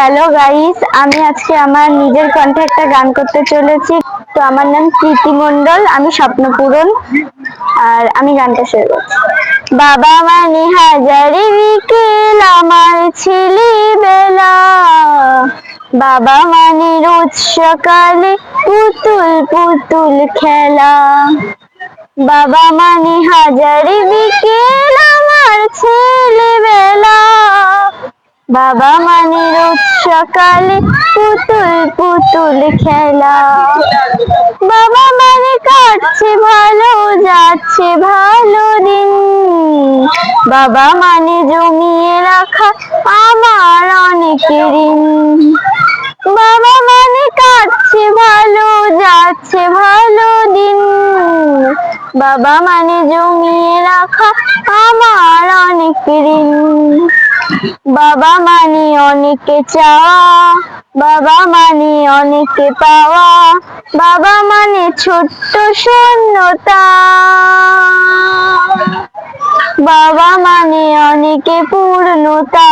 Hello guys, আমি আজকে আমার নিজের কণ্ঠে একটা গান করতে চলেছি। তো আমার নাম প্রীতি মণ্ডল, আমি স্বপ্ন পূরণ। আর আমি গানটা শুরু করছি। বাবা মানে হাজারি বিকেল আমার ছেলে বেলা, বাবা মানে রোজ সকালে পুতুল পুতুল খেলা। বাবা মানে হাজারি বিকেল আমার ছেলেবেলা, বাবা মানে রোজ সকালে পুতুল পুতুল খেলা। বাবা মানে কাটছে ভালো যাচ্ছে ভালো দিন, বাবা মানে জমিয়ে রাখা আমার অনেক ঋণ। বাবা মানে কাটছে ভালো যাচ্ছে ভালো দিন, বাবা মানে জমিয়ে রাখা আমার অনেক ঋণ। বাবা মানে অনেকে চাওয়া, বাবা মানে অনেকে পাওয়া, বাবা মানে ছোট্ট শূন্যতা, বাবা মানে অনেকে পূর্ণতা।